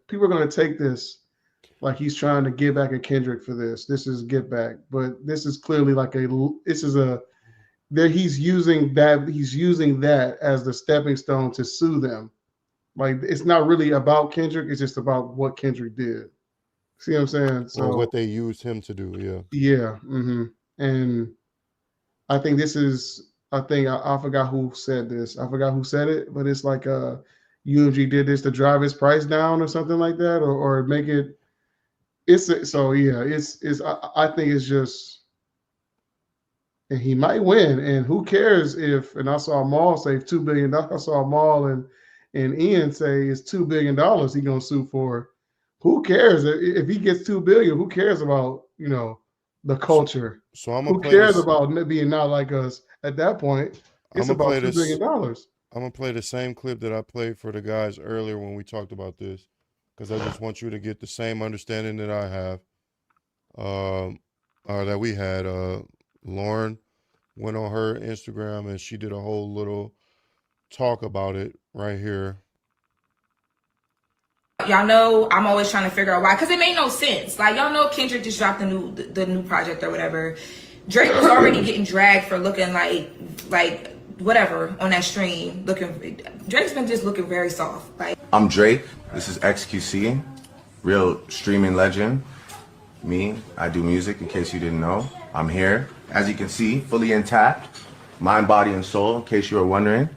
people are gonna take this like he's trying to get back at Kendrick for this. This is get back, but this is clearly like this is a that he's using that as the stepping stone to sue them. Like it's not really about Kendrick, it's just about what Kendrick did. See what I'm saying? Or So what they used him to do. Yeah. yeah, and I think this is. I think I forgot who said this. I forgot who said it, but it's like U.M.G did this to drive his price down or something like that, or make it. So yeah. It's. I think it's just, and he might win. And who cares if? And I saw Maul say $2 billion. I saw Maul and Ian say it's $2 billion he gonna sue for. Who cares if he gets $2 billion? Who cares about the culture? So I'm gonna Who play cares this. about being not like us at that point? I'm It's gonna about play $2 billion. I'm gonna play the same clip that I played for the guys earlier when we talked about this, because I just want you to get the same understanding that I have, or that we had. Lauren went on her Instagram and she did a whole little talk about it right here. Y'all know I'm always trying to figure out why, because it made no sense. Like, y'all know Kendrick just dropped the new project or whatever. Drake was already getting dragged for looking like whatever on that stream. Drake's been just looking very soft. Like, I'm Drake. This is XQC, real streaming legend. Me, I do music. In case you didn't know, I'm here. As you can see, fully intact, mind, body, and soul. In case you were wondering.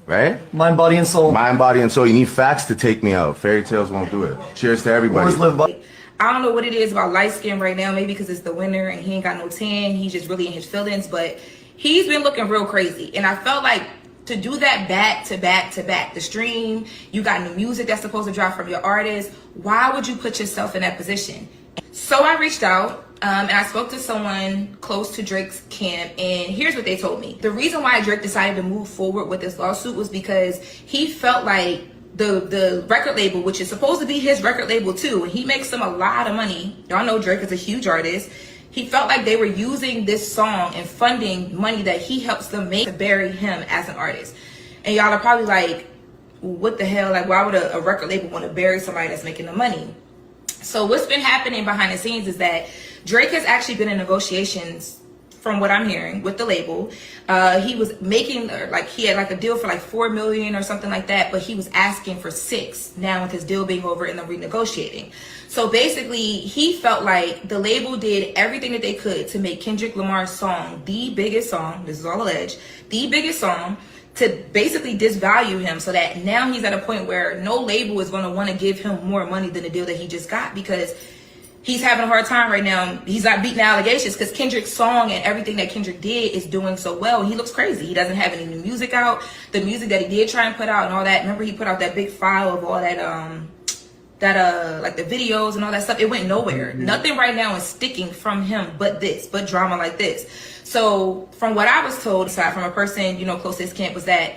Right? Mind, body, and soul. Mind, body, and soul. You need facts to take me out. Fairy tales won't do it. Cheers to everybody. Always live by. I don't know what it is about light skin right now. Maybe because it's the winter and he ain't got no tan. He's just really in his feelings. But he's been looking real crazy. And I felt like to do that back to back to back, the stream, you got new music that's supposed to drop from your artist. Why would you put yourself in that position? So I reached out and I spoke to someone close to Drake's camp, and here's what they told me. The reason why Drake decided to move forward with this lawsuit was because he felt like the record label, which is supposed to be his record label too, and he makes them a lot of money. Y'all know Drake is a huge artist. He felt like they were using this song and funding money that he helps them make to bury him as an artist. And y'all are probably like, what the hell? Like, why would a record label want to bury somebody that's making the money? So what's been happening behind the scenes is that Drake has actually been in negotiations, from what I'm hearing, with the label. He was making, like, he had like a deal for like $4 million or something like that, but he was asking for $6 million now with his deal being over and them renegotiating. So basically, he felt like the label did everything that they could to make Kendrick Lamar's song the biggest song, this is all alleged, the biggest song, to basically disvalue him, so that now he's at a point where no label is going to want to give him more money than the deal that he just got, because he's having a hard time right now. He's not beating allegations because Kendrick's song and everything that Kendrick did is doing so well. He looks crazy. He doesn't have any new music out. The music that he did try and put out and all that, remember he put out that big file of all that like the videos and all that stuff. It went nowhere. Nothing right now is sticking from him but drama like this. So from what I was told, aside from a person, close to his camp, was that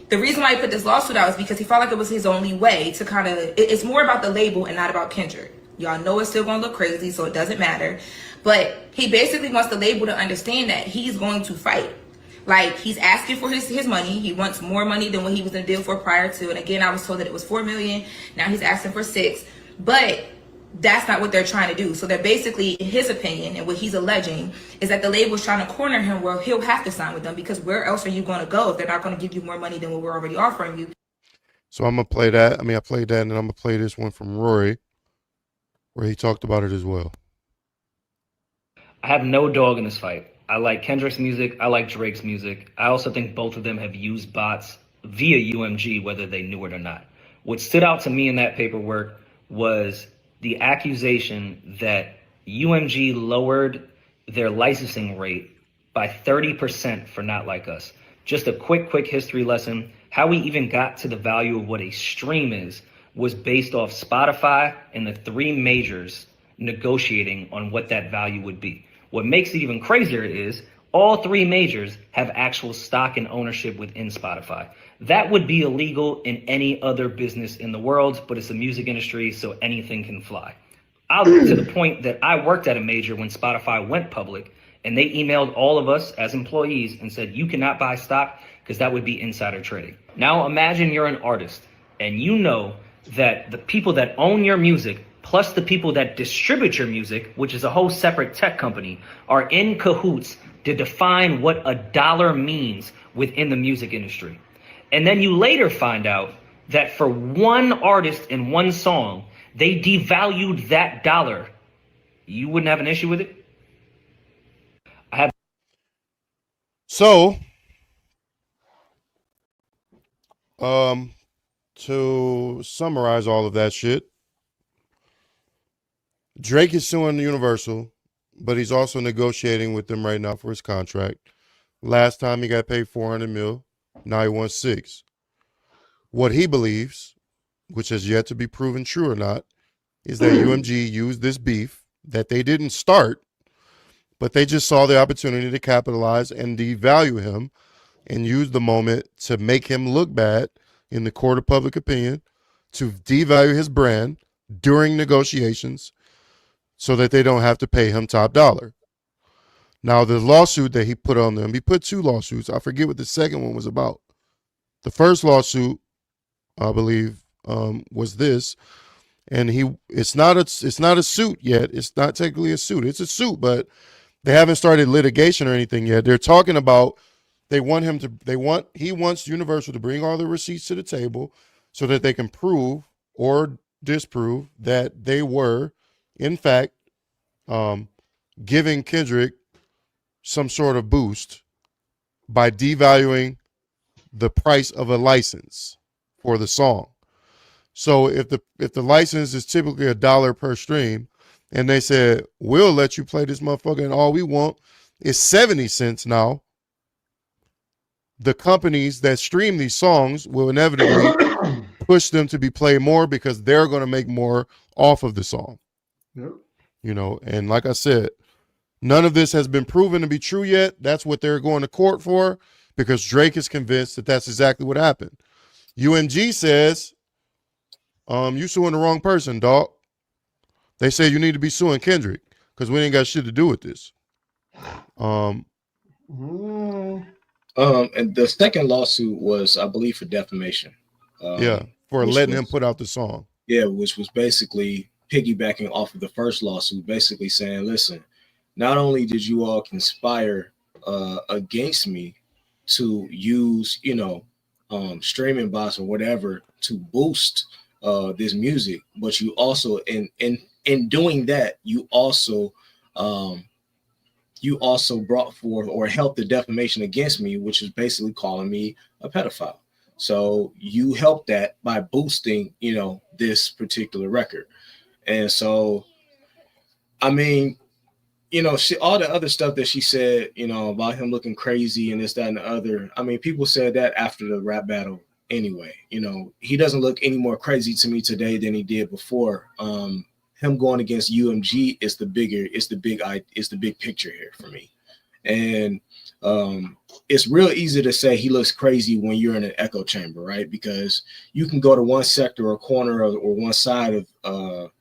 the reason why he put this lawsuit out is because he felt like it was his only way to kind of, it's more about the label and not about Kendrick. Y'all know it's still going to look crazy, so it doesn't matter. But he basically wants the label to understand that he's going to fight. Like, he's asking for his money. He wants more money than what he was in a deal for prior to. And again, I was told that it was $4 million. Now he's asking for $6 million. But that's not what they're trying to do. So they're basically, in his opinion, and what he's alleging, is that the label's trying to corner him where he'll have to sign with them, because where else are you going to go if they're not going to give you more money than what we're already offering you? So I'm going to play that. I played that, and then I'm going to play this one from Rory, where he talked about it as well. I have no dog in this fight. I like Kendrick's music. I like Drake's music. I also think both of them have used bots via U.M.G, whether they knew it or not. What stood out to me in that paperwork was the accusation that U.M.G lowered their licensing rate by 30% for Not Like Us. Just a quick history lesson. How we even got to the value of what a stream is was based off Spotify and the three majors negotiating on what that value would be. What makes it even crazier is all three majors have actual stock and ownership within Spotify. That would be illegal in any other business in the world, but it's the music industry, so anything can fly. I'll get to the point that I worked at a major when Spotify went public, and they emailed all of us as employees and said, you cannot buy stock because that would be insider trading. Now imagine you're an artist and you know that the people that own your music plus the people that distribute your music, which is a whole separate tech company, are in cahoots to define what a dollar means within the music industry. And then you later find out that for one artist in one song, they devalued that dollar. You wouldn't have an issue with it? I have. So, to summarize all of that shit, Drake is suing Universal, but he's also negotiating with them right now for his contract. Last time he got paid $400 million. Now he wants $6 million. What he believes, which has yet to be proven true or not, is that U.M.G. used this beef that they didn't start, but they just saw the opportunity to capitalize and devalue him and use the moment to make him look bad in the court of public opinion, to devalue his brand during negotiations so that they don't have to pay him top dollar. Now, the lawsuit that he put on them, he put 2 lawsuits. I forget what the second one was about. The first lawsuit, I believe, was this, and it's not a suit yet. It's not technically a suit. It's a suit, but they haven't started litigation or anything yet. They're talking about he wants Universal to bring all the receipts to the table so that they can prove or disprove that they were, in fact, giving Kendrick some sort of boost by devaluing the price of a license for the song. So if the license is typically $1 per stream, and they said, we'll let you play this motherfucker and all we want is 70 cents now, the companies that stream these songs will inevitably push them to be played more because they're going to make more off of the song. Yep. You know, and like I said, none of this has been proven to be true yet. That's what they're going to court for, because Drake is convinced that that's exactly what happened. U.M.G. says, you suing the wrong person, dog. They say you need to be suing Kendrick because we ain't got shit to do with this. And the second lawsuit was, I believe, for defamation. For letting him put out the song. Yeah, which was basically piggybacking off of the first lawsuit, basically saying, listen, not only did you all conspire against me to use, streaming bots or whatever to boost this music, but you also, in doing that, you also brought forth or helped the defamation against me, which is basically calling me a pedophile. So you helped that by boosting, this particular record. And so, I mean, all the other stuff that she said, about him looking crazy and this, that, and the other. I mean, people said that after the rap battle anyway. He doesn't look any more crazy to me today than he did before. Him going against U.M.G. is the big picture here for me. And it's real easy to say he looks crazy when you're in an echo chamber, right? Because you can go to one sector or corner or one side of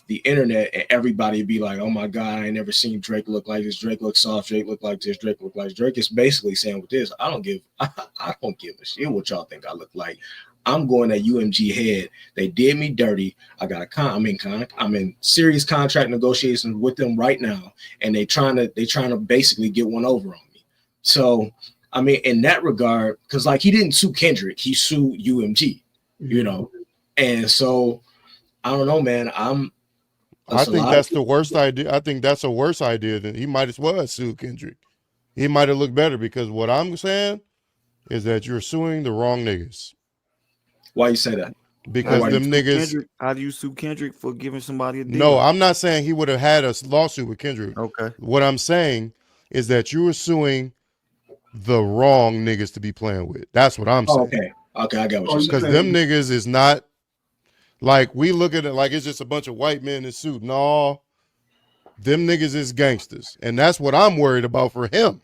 the internet and everybody be like, oh my God, I ain't never seen Drake look like this. Drake looks soft. Drake look like this. Drake look like this. Drake is basically saying with this, I don't give a shit what y'all think I look like. I'm going at U.M.G. head. They did me dirty. I got I'm in serious contract negotiations with them right now, and they trying to basically get one over on me. So, I mean, in that regard, because like he didn't sue Kendrick, he sued U.M.G. And so I don't know, man. I think that's the worst idea. I think that's a worse idea than he might as well have sued Kendrick. He might have looked better, because what I'm saying is that you're suing the wrong niggas. Why you say that? Because them niggas. How do you sue Kendrick for giving somebody a deal? No, I'm not saying he would have had a lawsuit with Kendrick. Okay. What I'm saying is that you were suing the wrong niggas to be playing with. That's what I'm saying. Okay, I got what you're saying. Because them niggas is not like, we look at it like it's just a bunch of white men in suit. No, them niggas is gangsters, and that's what I'm worried about for him.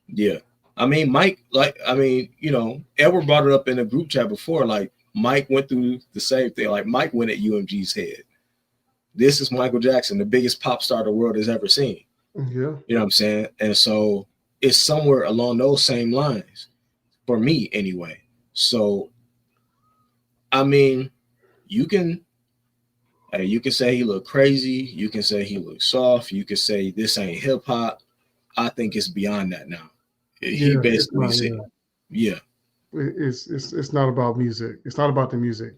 Yeah, I mean, Mike. Edward brought it up in a group chat before. Like, Mike went through the same thing. Like, Mike went at UMG's head. This is Michael Jackson, the biggest pop star the world has ever seen. Yeah. You know what I'm saying? And so it's somewhere along those same lines for me anyway. So, I mean, you can say he look crazy, you can say he look soft, you can say this ain't hip hop. I think it's beyond that now. He Yeah, it's basically not. said, Yeah, yeah. it's not about music. It's not about the music.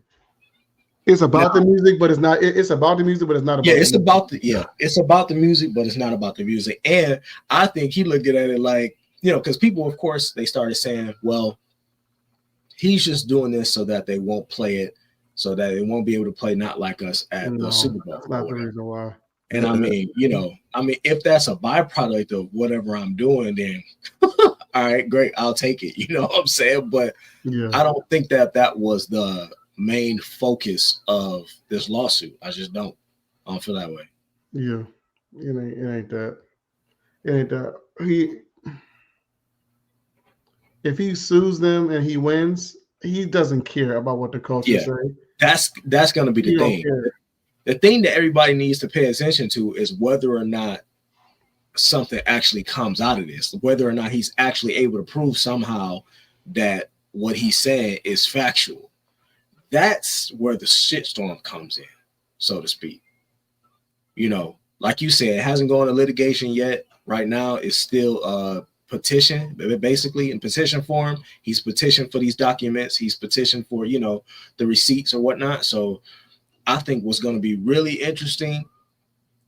It's Now, about the music, but it's not. It's about the music, but it's not yeah, about the music. it's about the music, but it's not about the music. And I think he looked at it like, because people, of course, they started saying, well, he's just doing this so that they won't play it, so that they won't be able to play Not Like Us at the No, Super Bowl that's or not the whatever. reason why. And I mean, if that's a byproduct of whatever I'm doing, then all right, great, I'll take it. You know what I'm saying? But Yeah, I don't think that was the main focus of this lawsuit. I just don't. I don't feel that way. yeah. It ain't that. It ain't that. If he sues them and he wins, he doesn't care about what the culture Yeah, say. that's going to be He the don't thing. care. The thing that everybody needs to pay attention to is whether or not something actually comes out of this, whether or not he's actually able to prove somehow that what he's saying is factual. That's where the shitstorm comes in, so to speak. Like you said, it hasn't gone to litigation yet. Right now, it's still a petition, basically in petition form. He's petitioned for these documents. He's petitioned for, the receipts or whatnot. So I think what's going to be really interesting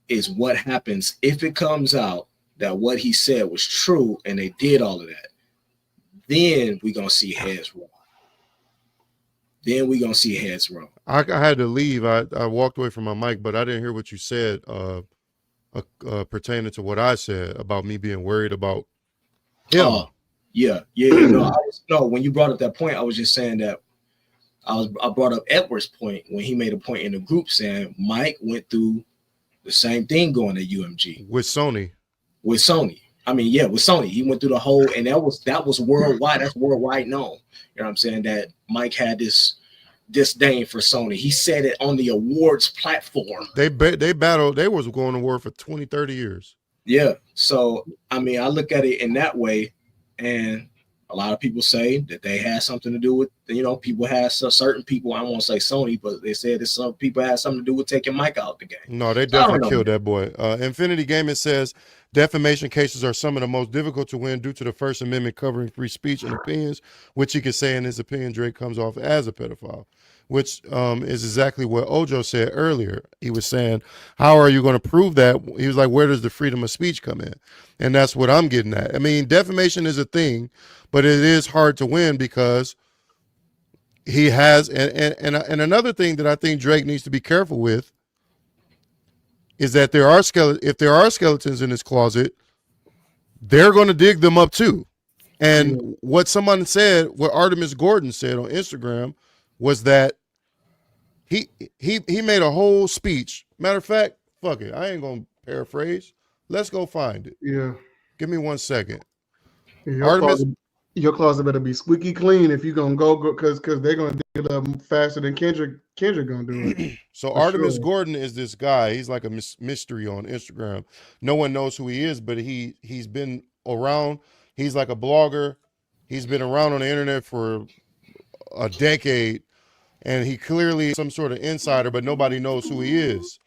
is what happens if it comes out that what he said was true and they did all of that. Then we're going to see heads roll. I had to leave. I walked away from my mic, but I didn't hear what you said pertaining to what I said about me being worried about him. Oh, yeah. No, when you brought up that point, I was just saying that I brought up Edward's point when he made a point in the group saying Mike went through the same thing going to U.M.G. with Sony. With Sony. I mean, yeah, with Sony. He went through the whole, and that was worldwide. That's worldwide known. You know what I'm saying? That Mike had this disdain for Sony. He said it on the awards platform. They battled. They was going to war for 20, 30 years. Yeah. So, I mean, I look at it in that way, and a lot of people say that they had something to do with, people had certain people, I won't say Sony, but they said that some people had something to do with taking Mike out the game. No, they definitely killed that boy. Infinity Gaming says defamation cases are some of the most difficult to win due to the First Amendment covering free speech and opinions, which he could say in his opinion Drake comes off as a pedophile, which is exactly what Ojo said earlier. He was saying, how are you going to prove that? He was like, where does the freedom of speech come in? And that's what I'm getting at. I mean, defamation is a thing, but it is hard to win because he has, and another thing that I think Drake needs to be careful with is that if there are skeletons in his closet, they're going to dig them up too. And what Artemis Gordon said on Instagram was that he made a whole speech. Matter of fact, fuck it, I ain't going to paraphrase. Let's go find it. Yeah. Give me 1 second. Your closet better be squeaky clean if you're gonna go because they're gonna dig it up faster than Kendrick gonna do it. So Artemis Gordon is this guy. He's like a mystery on Instagram. No one knows who he is, but he's been around. He's like a blogger. He's been around on the internet for a decade, and he clearly is some sort of insider, but nobody knows who he is.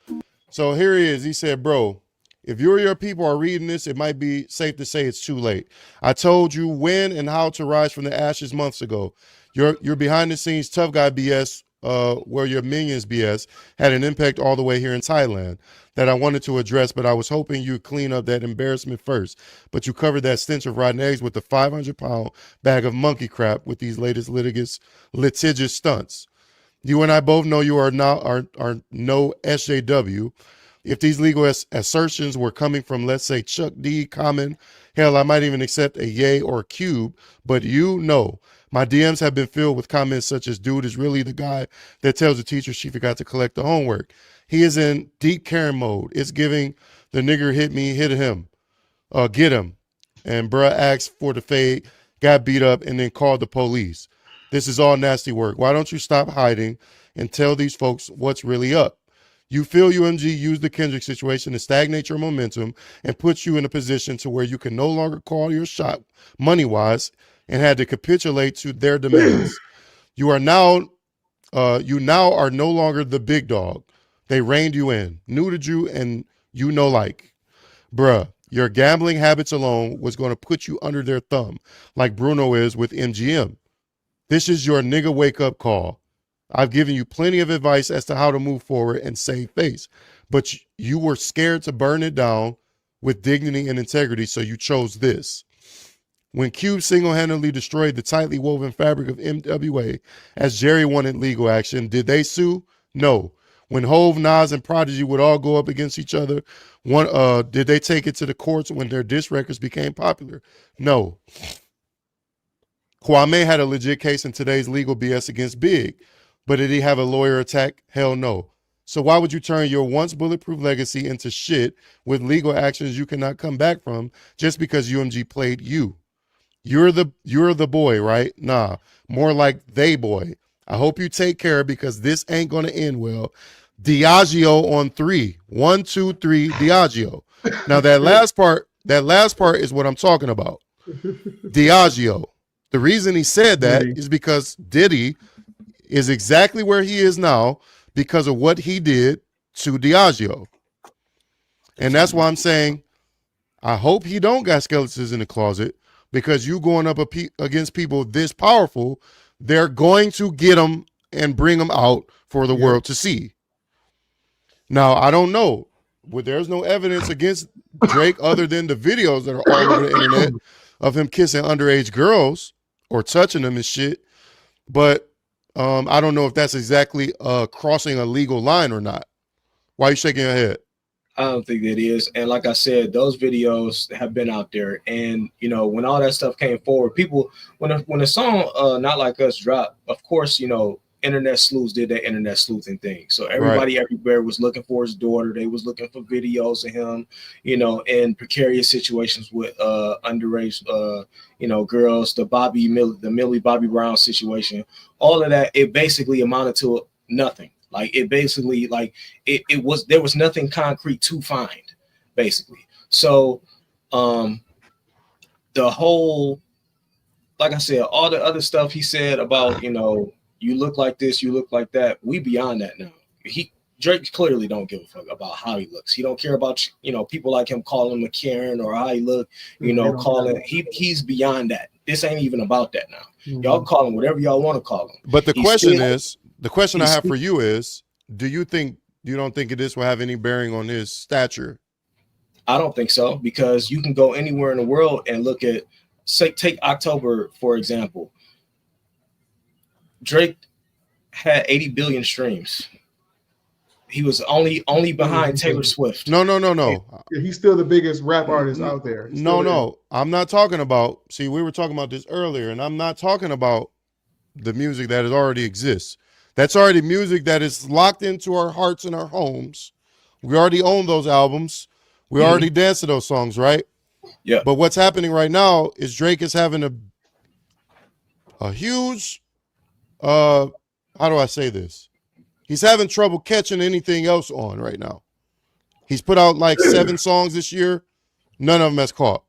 So here he is. He said, bro, if you or your people are reading this, it might be safe to say it's too late. I told you when and how to rise from the ashes months ago. Your behind the scenes tough guy BS, where your minions BS had an impact all the way here in Thailand that I wanted to address, but I was hoping you'd clean up that embarrassment first. But you covered that stench of rotten eggs with the 500-pound bag of monkey crap with these latest litigious stunts. You and I both know you are no SJW. If these legal assertions were coming from, let's say, Chuck D, Common, hell, I might even accept a yay or a cube, but my DMs have been filled with comments such as, dude is really the guy that tells the teacher she forgot to collect the homework. He is in deep Karen mode. It's giving the nigger hit me, hit him, get him. And bruh asked for the fade, got beat up, and then called the police. This is all nasty work. Why don't you stop hiding and tell these folks what's really up? You feel U.M.G. used the Kendrick situation to stagnate your momentum and put you in a position to where you can no longer call your shot money-wise and had to capitulate to their demands. You are now You now are no longer the big dog. They reined you in, neutered you, and you know like, bruh, your gambling habits alone was going to put you under their thumb, like Bruno is with MGM. This is your nigga wake up call. I've given you plenty of advice as to how to move forward and save face, but you were scared to burn it down with dignity and integrity, so you chose this. When Cube single-handedly destroyed the tightly woven fabric of MWA as Jerry wanted legal action, did they sue? No. When Hove, Nas, and Prodigy would all go up against each other, did they take it to the courts when their diss records became popular? No. Kwame had a legit case in today's legal BS against Big, but did he have a lawyer attack? Hell no. So why would you turn your once bulletproof legacy into shit with legal actions you cannot come back from just because U.M.G. played you? You're the boy, right? Nah, more like they boy. I hope you take care because this ain't gonna end well. T.G.A.W on 3. 1, 2, 3, T.G.A.W. Now that last part is what I'm talking about. T.G.A.W. The reason he said that is because Diddy is exactly where he is now because of what he did to T.G.A.W. And that's why I'm saying I hope he don't got skeletons in the closet, because you going up against people this powerful, they're going to get them and bring them out for the world to see. Now, I don't know. Well, there's no evidence against Drake other than the videos that are all over the internet of him kissing underage girls or touching them and shit. But I don't know if that's exactly crossing a legal line or not. Why are you shaking your head? I don't think that is. And like I said, those videos have been out there. And, you know, when all that stuff came forward, people, when a song Not Like Us dropped, of course, you know, internet sleuths did that internet sleuthing thing. So everybody everywhere was looking for his daughter. They was looking for videos of him, you know, in precarious situations with underage, you know, girls, the Millie Bobby Brown situation, all of that. It basically amounted to nothing. Like it basically, like it was, there was nothing concrete to find, basically. So the whole, like I said, all the other stuff he said about, you know, you look like this, you look like that, we beyond that now. Drake clearly don't give a fuck about how he looks. He don't care about, you know, people like him calling him a Karen or how he look, you know, he's beyond that. This ain't even about that now. Y'all call him whatever y'all want to call him. But the question I have for you is, you don't think this will have any bearing on his stature? I don't think so, because you can go anywhere in the world and look at, say, take October, for example. Drake had 80 billion streams. He was only behind Taylor Swift. No. He's still the biggest rap artist out there. No. I'm not talking about, see, we were talking about this earlier, and I'm not talking about the music that already exists. That's already music that is locked into our hearts and our homes. We already own those albums. We already dance to those songs, right? Yeah. But what's happening right now is Drake is having a huge, how do I say this? He's having trouble catching anything else on right now. He's put out like 7 songs this year. None of them has caught.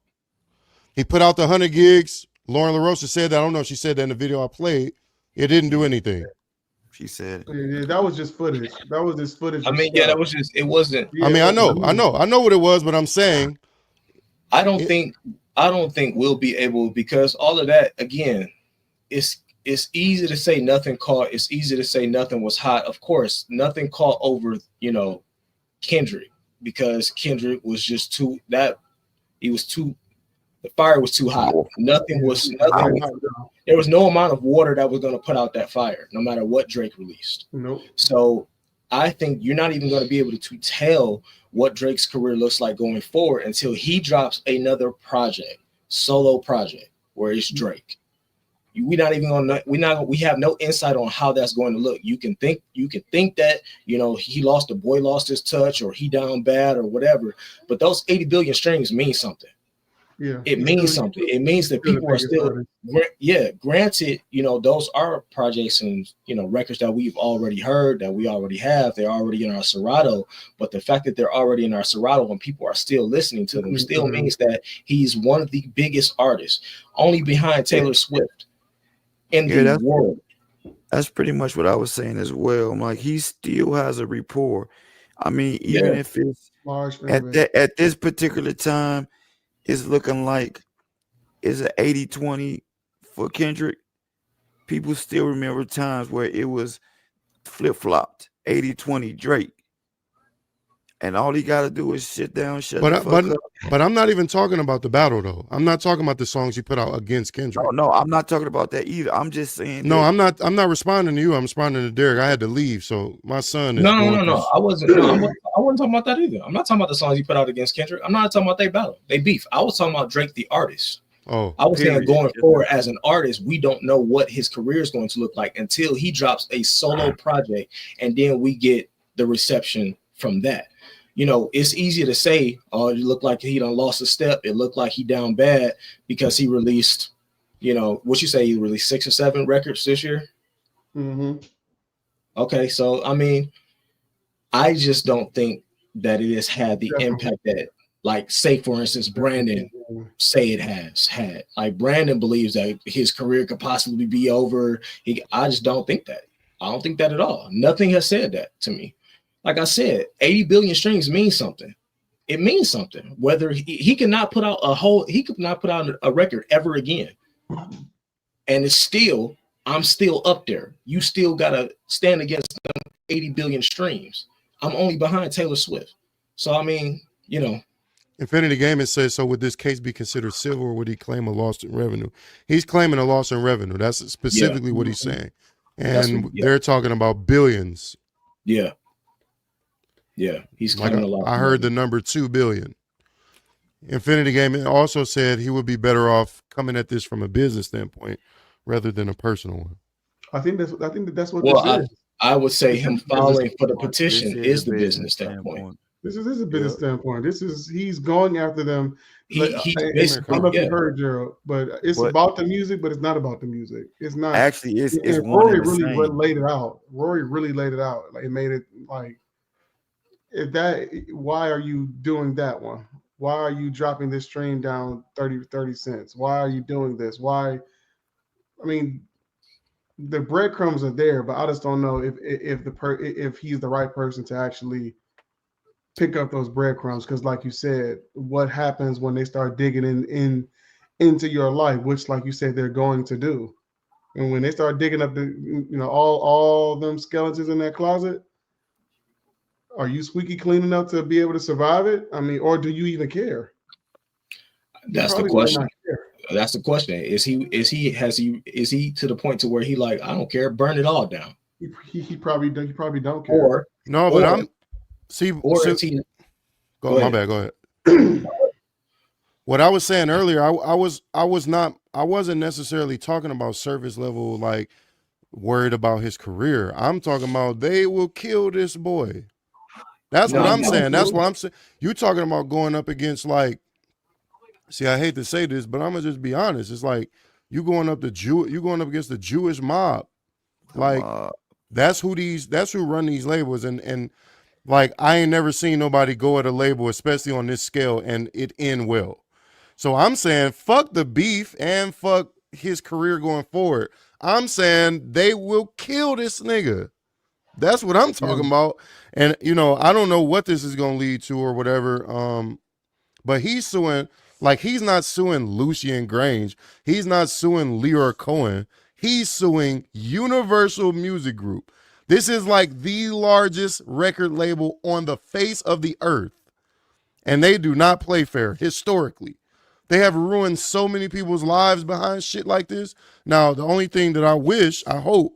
He put out the 100 gigs. Lauren LaRosa said that. I don't know if she said that in the video I played. It didn't do anything. She said that was just footage. That was just footage. I mean, yeah, that was just, it wasn't. Yeah, I mean, I know what it was, but I'm saying I don't think we'll be able, because all of that, again, it's easy to say nothing caught. It's easy to say nothing was hot. Of course, nothing caught over, you know, Kendrick, because Kendrick was just the fire was too hot. There was no amount of water that was going to put out that fire, no matter what Drake released. Nope. So I think you're not even going to be able to tell what Drake's career looks like going forward until he drops another solo project, where it's Drake. We have no insight on how that's going to look. You can think that, you know, the boy lost his touch, or he down bad, or whatever. But those 80 billion streams mean something. Yeah, it means something. It means that people are still, granted, you know, those are projects and, you know, records that we've already heard, that we already have. They're already in our Serato. But the fact that they're already in our Serato and people are still listening to them still means that he's one of the biggest artists, only behind Taylor Swift in the world. That's pretty much what I was saying as well. I'm like, he still has a rapport. I mean, even Yeah. if it's Large fan base. at this particular time, it's looking like it's an 80-20 for Kendrick. People still remember times where it was flip-flopped 80-20 Drake. And all he got to do is sit down, shut But the I- but fuck up. but I'm not even talking about the battle though. I'm not talking about the songs he put out against Kendrick. No, I'm not talking about that either. I'm just saying No, that I'm not responding to you. I'm responding to Derek. I had to leave, so my son is No, no, going no, through. no. I wasn't. No, I wasn't talking about that either. I'm not talking about the songs he put out against Kendrick. I'm not talking about they battle, they beef. I was talking about Drake, the artist. Oh, I was saying period. going forward as an artist, we don't know what his career is going to look like until he drops a solo project, and then we get the reception from that. You know, it's easier to say, "Oh, it looked like he done lost a step. It looked like he down bad," because he released, you know, what you say, he released 6 or 7 records this year. Mm-hmm. Okay, so I mean, I just don't think that it has had the Definitely. impact that, like, say for instance, Brandon say it has had. Like, Brandon believes that his career could possibly be over. I just don't think that. I don't think that at all. Nothing has said that to me. Like I said, 80 billion streams means something. It means something. Whether he cannot put out he could not put out a record ever again. And it's still, I'm still up there. You still gotta stand against them 80 billion streams. I'm only behind Taylor Swift. So I mean, you know. Infinity Gaming says, so would this case be considered civil or would he claim a loss in revenue? He's claiming a loss in revenue. That's specifically what he's saying. And they're talking about billions. Yeah. Yeah. He's claiming a loss. I heard the number 2 billion. Infinity Gaming also said he would be better off coming at this from a business standpoint rather than a personal one. I think that's what this is. I would say him filing for the petition is the business standpoint. This is a business standpoint. He's going after them. I don't know if you heard, Gerald, but it's about the music, but it's not about the music. It's not. Actually, it's Rory really laid it out. Rory really laid it out. Like, it made it like, why are you doing that one? Why are you dropping this stream down 30 cents? Why are you doing this? Why? I mean, the breadcrumbs are there, but I just don't know if he's the right person to actually pick up those breadcrumbs. Because, like you said, what happens when they start digging into your life, which, like you said, they're going to do, and when they start digging up all them skeletons in that closet, are you squeaky clean enough to be able to survive it? I mean, or do you even care? That's the question. That's the question. Is he to the point to where he like, I don't care, burn it all down? He probably don't care. My bad. Go ahead. What I was saying earlier, I wasn't necessarily talking about surface level, like worried about his career. I'm talking about they will kill this boy. That's what I'm saying. That's what I'm saying. You're talking about going up against, like, see, I hate to say this, but I'm gonna just be honest. It's like you going up against the Jewish mob. Like, that's who run these labels, and like, I ain't never seen nobody go at a label, especially on this scale, and it end well. So I'm saying fuck the beef and fuck his career going forward. I'm saying they will kill this nigga. That's what I'm talking about. And, I don't know what this is going to lead to or whatever. But he's suing, like, he's not suing Lucien Grange. He's not suing Leroy Cohen. He's suing Universal Music Group. This is like the largest record label on the face of the earth. And they do not play fair historically. They have ruined so many people's lives behind shit like this. Now, the only thing that I hope,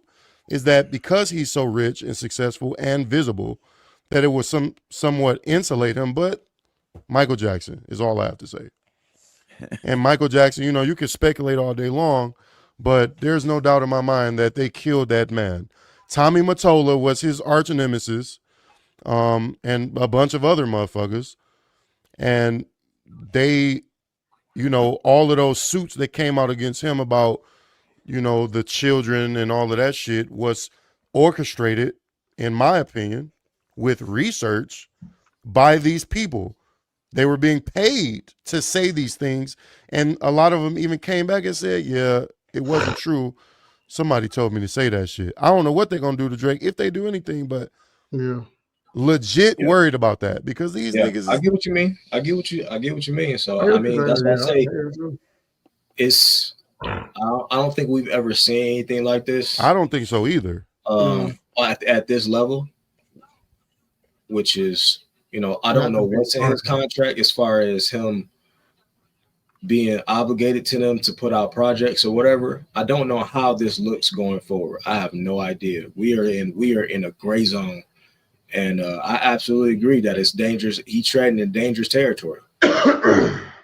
is that because he's so rich and successful and visible, that it will somewhat insulate him. But Michael Jackson is all I have to say. And Michael Jackson, you can speculate all day long, but there's no doubt in my mind that they killed that man. Tommy Mottola was his arch nemesis, and a bunch of other motherfuckers. And they, all of those suits that came out against him about, the children and all of that shit was orchestrated, in my opinion, with research by these people. They were being paid to say these things. And a lot of them even came back and said, yeah, it wasn't true. Somebody told me to say that shit. I don't know what they're gonna do to Drake if they do anything, but Yeah. legit Yeah. worried about that because these Yeah, niggas I is get what you mean. I get what you mean. So I hear I what you're mean, saying. that's why I Yeah, I say hear it too. it's. I don't think we've ever seen anything like this. I don't think so either. At this level, which is, you know, I don't That's a know big what's in part. his contract as far as him being obligated to them to put out projects or whatever. I don't know how this looks going forward. I have no idea. We are in a gray zone, and I absolutely agree that it's dangerous. He's treading in dangerous territory.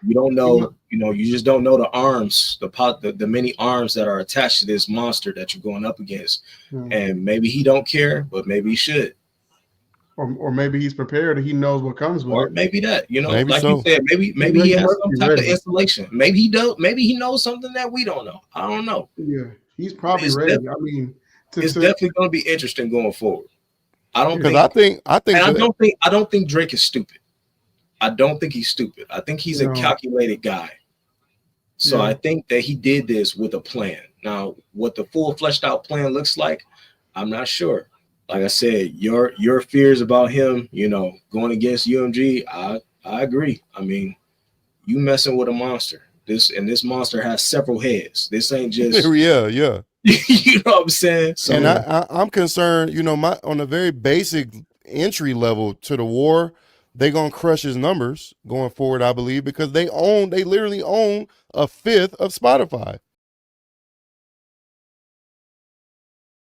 You don't know, you just don't know the arms, the many arms that are attached to this monster that you're going up against. And maybe he don't care, but maybe he should. Or maybe he's prepared and he knows what comes with Or it. maybe that, Maybe like so. you said, maybe He he has must some be type of ready. installation. Maybe he does. Maybe he knows something that we don't know. I don't know. Yeah, he's probably It's ready. I mean, It's definitely going to be interesting going forward. I don't Because think, I think I don't think Drake is stupid. I don't think he's stupid. I think he's a calculated guy. So I think that he did this with a plan. Now, what the full fleshed out plan looks like, I'm not sure. Like I said, your fears about him, going against U.M.G, I agree. I mean, you messing with a monster. This monster has several heads. This ain't just yeah. you know what I'm saying? So And I'm concerned, on a very basic entry level to the war, they gonna crush his numbers going forward, I believe, because they literally own a fifth of Spotify.